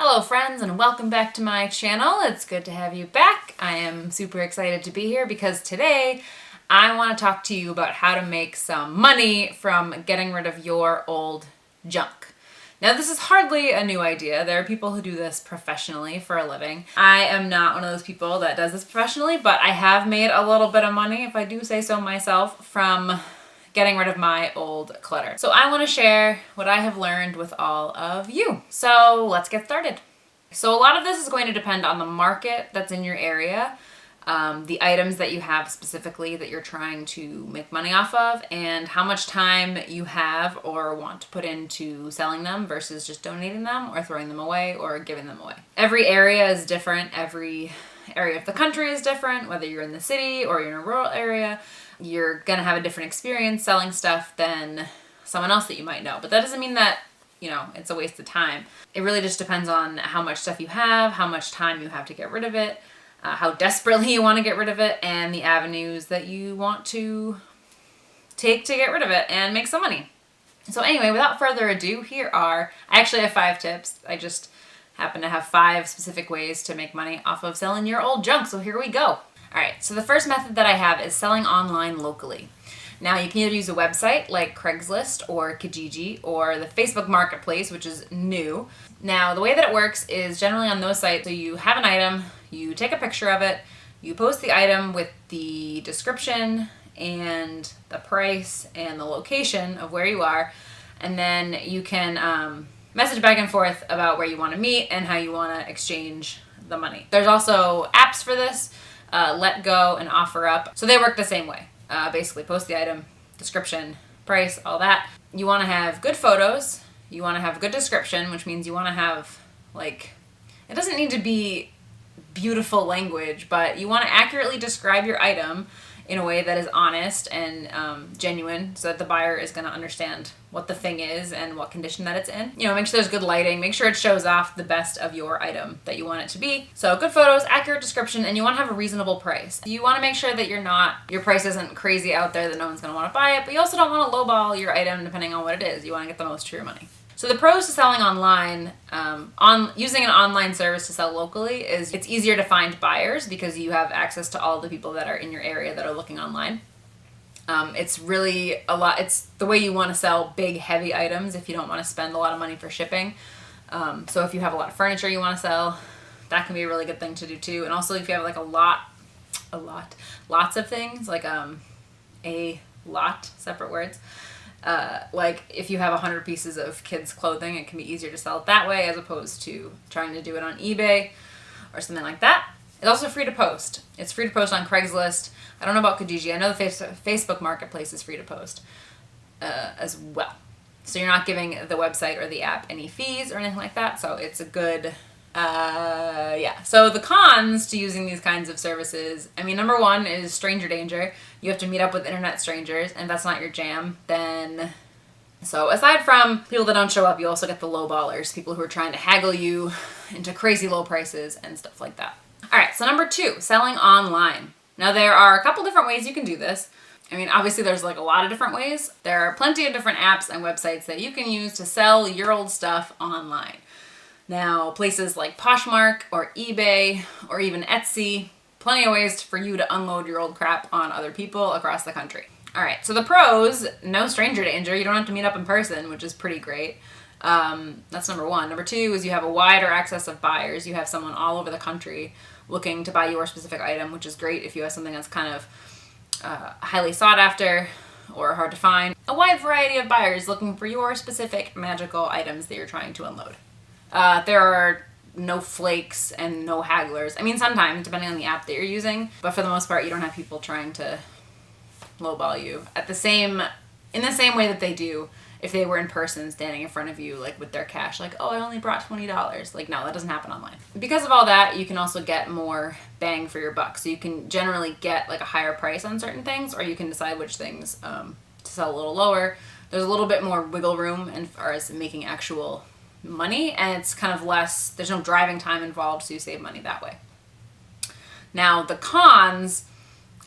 Hello friends and welcome back to my channel. It's good to have you back. I am super excited to be here because today I want to talk to you about how to make some money from getting rid of your old junk. Now this is hardly a new idea. There are people who do this professionally for a living. I am not one of those people that does this professionally, but I have made a little bit of money, if I do say so myself, from getting rid of my old clutter. So I want to share what I have learned with all of you. So let's get started. So a lot of this is going to depend on the market that's in your area, the items that you have specifically that you're trying to make money off of, and how much time you have or want to put into selling them versus just donating them or throwing them away or giving them away. Every area is different. Every area of the country is different, whether you're in the city or you're in a rural area. You're gonna have a different experience selling stuff than someone else that you might know. But that doesn't mean that, it's a waste of time. It really just depends on how much stuff you have, how much time you have to get rid of it, how desperately you want to get rid of it, and the avenues that you want to take to get rid of it and make some money. So anyway, without further ado, I actually have 5 tips. I just happen to have 5 specific ways to make money off of selling your old junk. So here we go. All right, so the first method that I have is selling online locally. Now you can either use a website like Craigslist or Kijiji or the Facebook Marketplace, which is new. Now the way that it works is generally on those sites, so you have an item, you take a picture of it, you post the item with the description and the price and the location of where you are, and then you can message back and forth about where you want to meet and how you want to exchange the money. There's also apps for this. Let Go and Offer Up. So they work the same way. Basically post the item, description, price, all that. You want to have good photos. You want to have good description, which means you want to have, it doesn't need to be beautiful language, but you want to accurately describe your item in a way that is honest and genuine so that the buyer is going to understand what the thing is and what condition that it's in. Make sure there's good lighting, make sure it shows off the best of your item that you want it to be. So good photos, accurate description, and you want to have a reasonable price. You want to make sure that your price isn't crazy out there that no one's going to want to buy it, but you also don't want to lowball your item depending on what it is. You want to get the most for your money. So the pros to selling online, using an online service to sell locally is it's easier to find buyers because you have access to all the people that are in your area that are looking online. It's really it's the way you want to sell big, heavy items if you don't want to spend a lot of money for shipping. So if you have a lot of furniture you want to sell, that can be a really good thing to do too. And also if you have lots of things, separate words. If you have 100 pieces of kids' clothing, it can be easier to sell it that way as opposed to trying to do it on eBay or something like that. It's also free to post. It's free to post on Craigslist. I don't know about Kijiji. I know the Facebook Marketplace is free to post as well. So you're not giving the website or the app any fees or anything like that. So it's a good, So the cons to using these kinds of services, number 1 is stranger danger. You have to meet up with internet strangers, and if that's not your jam, then... So aside from people that don't show up, you also get the low ballers, people who are trying to haggle you into crazy low prices and stuff like that. All right, so number 2, selling online. Now there are a couple different ways you can do this. Obviously there's a lot of different ways. There are plenty of different apps and websites that you can use to sell your old stuff online. Now, places like Poshmark or eBay or even Etsy, plenty of ways for you to unload your old crap on other people across the country. All right, so the pros, no stranger danger. You don't have to meet up in person, which is pretty great. That's number 1. Number 2 is you have a wider access of buyers. You have someone all over the country looking to buy your specific item, which is great if you have something that's kind of highly sought after or hard to find. A wide variety of buyers looking for your specific magical items that you're trying to unload. There are no flakes and no hagglers. Sometimes, depending on the app that you're using, but for the most part, you don't have people trying to lowball you in the same way that they do if they were in person standing in front of you, with their cash, oh, I only brought $20. No, that doesn't happen online. Because of all that, you can also get more bang for your buck. So you can generally get, a higher price on certain things, or you can decide which things to sell a little lower. There's a little bit more wiggle room as far as making actual money, and it's kind of less, there's no driving time involved, so you save money that way. Now, the cons,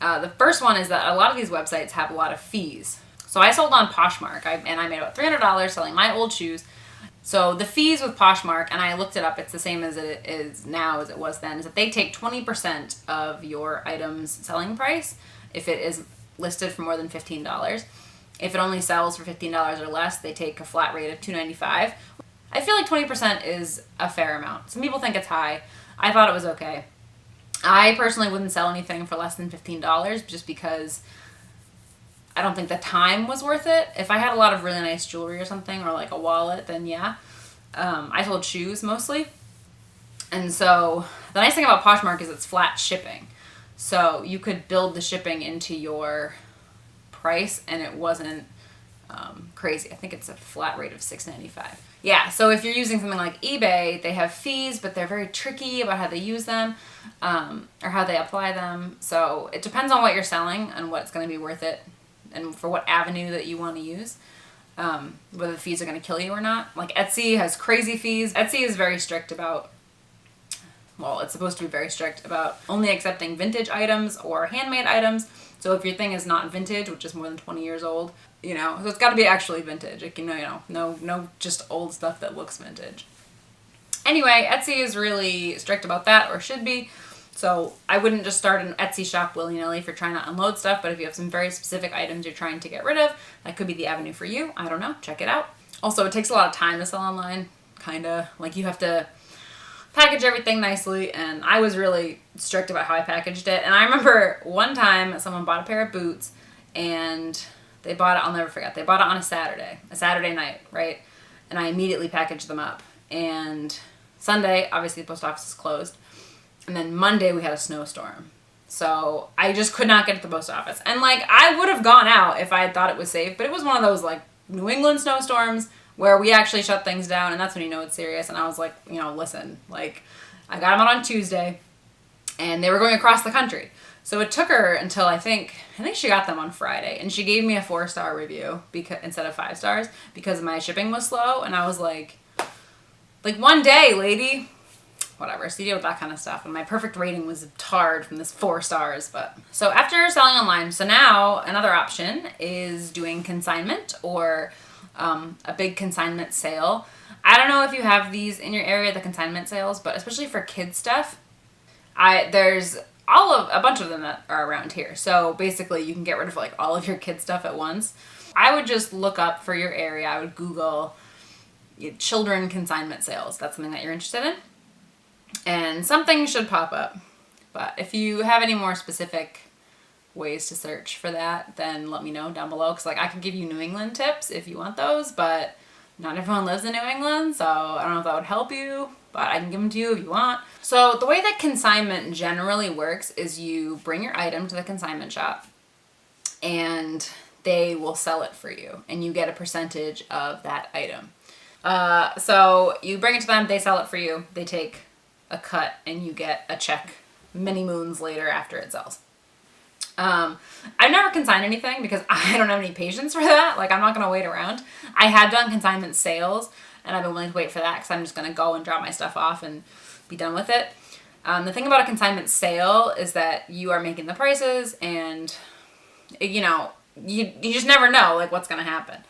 the first one is that a lot of these websites have a lot of fees. So I sold on Poshmark, and I made about $300 selling my old shoes, So the fees with Poshmark, and I looked it up, it's the same as it is now as it was then, is that they take 20% of your item's selling price if it is listed for more than $15. If it only sells for $15 or less, they take a flat rate of $2.95. I feel like 20% is a fair amount. Some people think it's high. I thought it was okay. I personally wouldn't sell anything for less than $15 just because I don't think the time was worth it. If I had a lot of really nice jewelry or something, or like a wallet, then yeah. I sold shoes mostly. And so the nice thing about Poshmark is it's flat shipping. So you could build the shipping into your price and it wasn't crazy. I think it's a flat rate of $6.95. Yeah, so if you're using something like eBay, they have fees, but they're very tricky about how they use them or how they apply them. So it depends on what you're selling and what's going to be worth it and for what avenue that you want to use, whether the fees are going to kill you or not. Like Etsy has crazy fees. Etsy is very strict about, well, it's supposed to be very strict about only accepting vintage items or handmade items. So if your thing is not vintage, which is more than 20 years old, so it's got to be actually vintage. It can, no just old stuff that looks vintage. Anyway, Etsy is really strict about that, or should be. So I wouldn't just start an Etsy shop willy-nilly if you're trying to unload stuff, but if you have some very specific items you're trying to get rid of, that could be the avenue for you. I don't know. Check it out. Also, it takes a lot of time to sell online, kind of. Like you have to package everything nicely, and I was really strict about how I packaged it. And I remember one time someone bought a pair of boots, and they bought it, I'll never forget, they bought it on a Saturday night, right? And I immediately packaged them up. And Sunday, obviously the post office is closed. And then Monday we had a snowstorm. So I just could not get to the post office. And like, I would have gone out if I had thought it was safe, but it was one of those like New England snowstorms where we actually shut things down, and that's when you know it's serious. And I was like, listen, like I got them out on Tuesday and they were going across the country. So it took her until I think she got them on Friday, and she gave me a 4-star review instead of 5 stars because my shipping was slow. And I was like one day, lady, whatever. So you deal with that kind of stuff. And my perfect rating was tarred from this 4 stars. But so after selling online, so now another option is doing consignment or a big consignment sale. I don't know if you have these in your area, the consignment sales, but especially for kids stuff, there's a bunch of them that are around here. So basically you can get rid of like all of your kid stuff at once. I would just look up for your area. I would Google children consignment sales. That's something that you're interested in. And something should pop up. But if you have any more specific ways to search for that, then let me know down below. Because like I could give you New England tips if you want those, but not everyone lives in New England, so I don't know if that would help you, but I can give them to you if you want. So the way that consignment generally works is you bring your item to the consignment shop and they will sell it for you and you get a percentage of that item. So you bring it to them, they sell it for you, they take a cut, and you get a check many moons later after it sells. I've never consigned anything because I don't have any patience for that. Like, I'm not going to wait around. I have done consignment sales, and I've been willing to wait for that because I'm just going to go and drop my stuff off and be done with it. The thing about a consignment sale is that you are making the prices, and you just never know like what's going to happen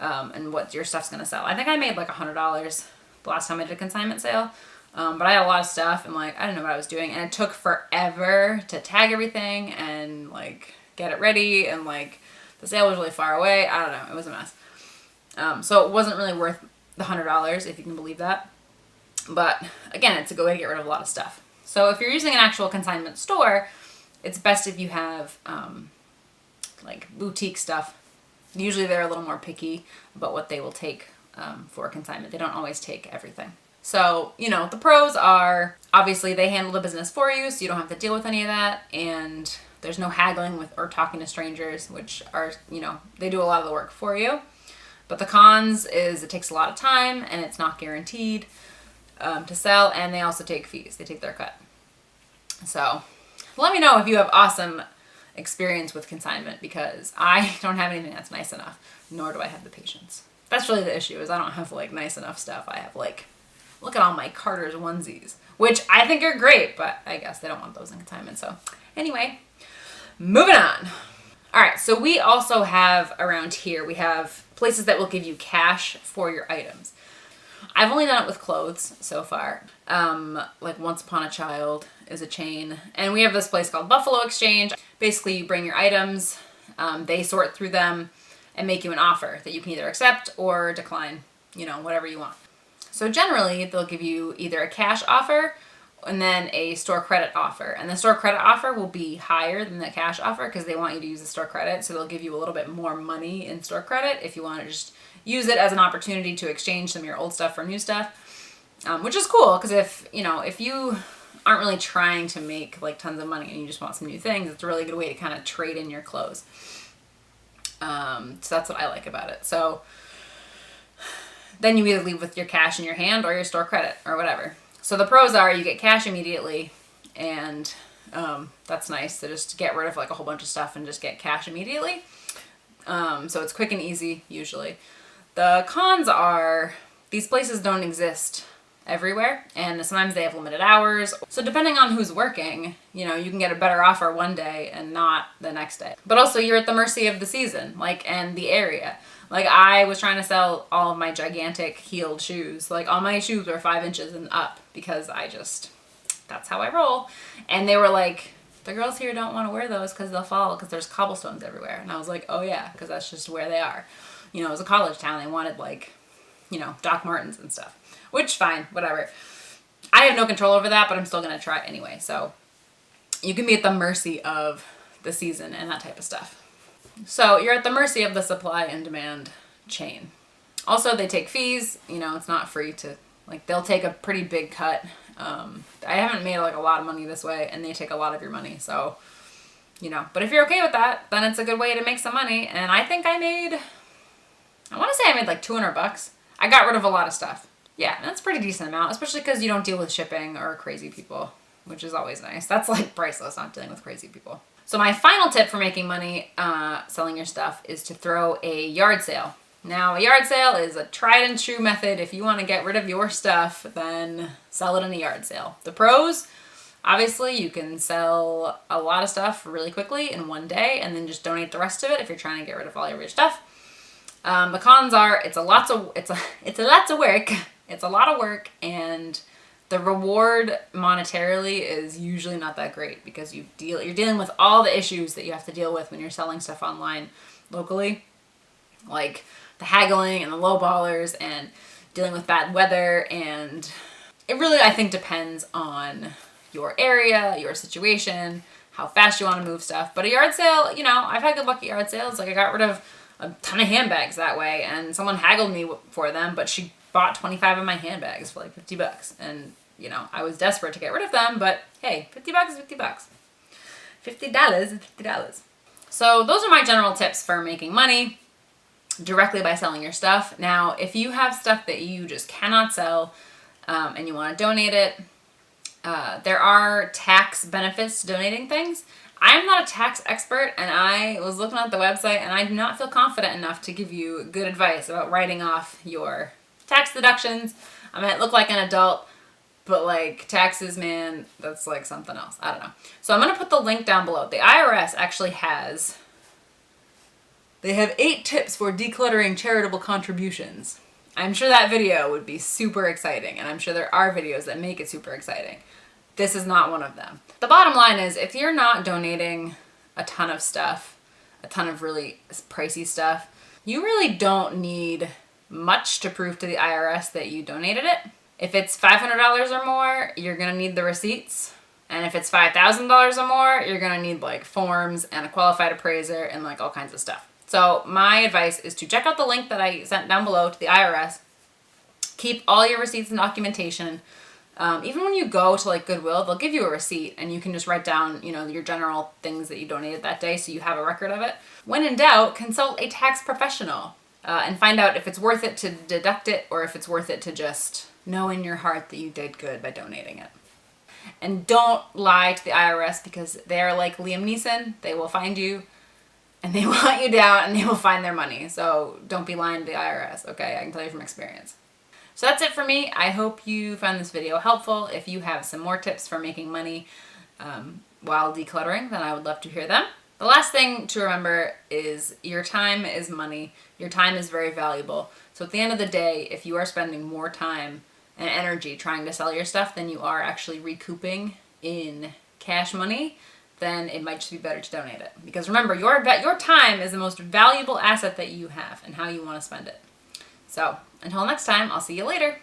and what your stuff's going to sell. I think I made like $100 the last time I did a consignment sale. But I had a lot of stuff and like I didn't know what I was doing, and it took forever to tag everything and like get it ready, and like the sale was really far away. I don't know, it was a mess. So it wasn't really worth the $100 if you can believe that. But again, it's a good way to get rid of a lot of stuff. So if you're using an actual consignment store, it's best if you have like boutique stuff. Usually they're a little more picky about what they will take for consignment. They don't always take everything. So, the pros are, obviously, they handle the business for you, so you don't have to deal with any of that, and there's no haggling with or talking to strangers, which are, they do a lot of the work for you. But the cons is it takes a lot of time, and it's not guaranteed to sell, and they also take fees. They take their cut. So, let me know if you have awesome experience with consignment, because I don't have anything that's nice enough, nor do I have the patience. That's really the issue, is I don't have, like, nice enough stuff. I have, like, look at all my Carter's onesies, which I think are great, but I guess they don't want those in consignment. So anyway, moving on. All right, so we also have around here, we have places that will give you cash for your items. I've only done it with clothes so far. Like Once Upon a Child is a chain. And we have this place called Buffalo Exchange. Basically, you bring your items, they sort through them and make you an offer that you can either accept or decline, you know, whatever you want. So generally, they'll give you either a cash offer and then a store credit offer. And the store credit offer will be higher than the cash offer because they want you to use the store credit. So they'll give you a little bit more money in store credit if you want to just use it as an opportunity to exchange some of your old stuff for new stuff, which is cool because if you aren't really trying to make like tons of money and you just want some new things, it's a really good way to kind of trade in your clothes. So that's what I like about it. So then you either leave with your cash in your hand or your store credit or whatever. So the pros are you get cash immediately, and that's nice to just get rid of like a whole bunch of stuff and just get cash immediately. So it's quick and easy usually. The cons are these places don't exist everywhere, and sometimes they have limited hours. So depending on who's working, you know, you can get a better offer one day and not the next day. But also you're at the mercy of the season, like, and the area. Like I was trying to sell all of my gigantic heeled shoes. Like all my shoes were 5 inches and up because that's how I roll. And they were like, the girls here don't want to wear those because they'll fall because there's cobblestones everywhere. And I was like, oh yeah, because that's just where they are. You know, it was a college town. They wanted like, you know, Doc Martens and stuff, which fine, whatever. I have no control over that, but I'm still going to try it anyway. So you can be at the mercy of the season and that type of stuff. So you're at the mercy of the supply and demand chain. Also, they take fees. You know, it's not free to, like, they'll take a pretty big cut. I haven't made like a lot of money this way, and they take a lot of your money. So, you know, but if you're okay with that, then it's a good way to make some money. And I think I want to say I made like $200. I got rid of a lot of stuff. Yeah, that's a pretty decent amount, especially because you don't deal with shipping or crazy people, which is always nice. That's like priceless, not dealing with crazy people. So my final tip for making money selling your stuff is to throw a yard sale. Now, a yard sale is a tried and true method. If you want to get rid of your stuff, then sell it in a yard sale. The pros, obviously, you can sell a lot of stuff really quickly in one day and then just donate the rest of it if you're trying to get rid of all of your stuff. The cons are it's a lot of work. It's a lot of work, and the reward monetarily is usually not that great because you're dealing with all the issues that you have to deal with when you're selling stuff online locally, like the haggling and the lowballers and dealing with bad weather. And it really, I think, depends on your area, your situation, how fast you want to move stuff. But a yard sale, you know, I've had good luck at yard sales. Like I got rid of a ton of handbags that way, and someone haggled me for them, but she bought 25 of my handbags for like $50. And, you know, I was desperate to get rid of them, but hey, $50 is $50. $50 is $50. So those are my general tips for making money directly by selling your stuff. Now, if you have stuff that you just cannot sell and you want to donate it, there are tax benefits to donating things. I'm not a tax expert, and I was looking at the website, and I do not feel confident enough to give you good advice about writing off your tax deductions. I might look like an adult, but like taxes, man, that's like something else. I don't know. So I'm going to put the link down below. The IRS actually they have 8 tips for decluttering charitable contributions. I'm sure that video would be super exciting, and I'm sure there are videos that make it super exciting. This is not one of them. The bottom line is, if you're not donating a ton of stuff, a ton of really pricey stuff, you really don't need much to prove to the IRS that you donated it. If it's $500 or more, you're gonna need the receipts. And if it's $5,000 or more, you're gonna need like forms and a qualified appraiser and like all kinds of stuff. So my advice is to check out the link that I sent down below to the IRS. Keep all your receipts and documentation. Even when you go to like Goodwill, they'll give you a receipt and you can just write down, you know, your general things that you donated that day so you have a record of it. When in doubt, consult a tax professional and find out if it's worth it to deduct it or if it's worth it to just know in your heart that you did good by donating it. And don't lie to the IRS because they're like Liam Neeson. They will find you and they will hunt you down and they will find their money. So don't be lying to the IRS, okay? I can tell you from experience. So that's it for me. I hope you found this video helpful. If you have some more tips for making money while decluttering, then I would love to hear them. The last thing to remember is your time is money. Your time is very valuable. So at the end of the day, if you are spending more time and energy trying to sell your stuff than you are actually recouping in cash money, then it might just be better to donate it. Because remember, your time is the most valuable asset that you have and how you want to spend it. So until next time, I'll see you later.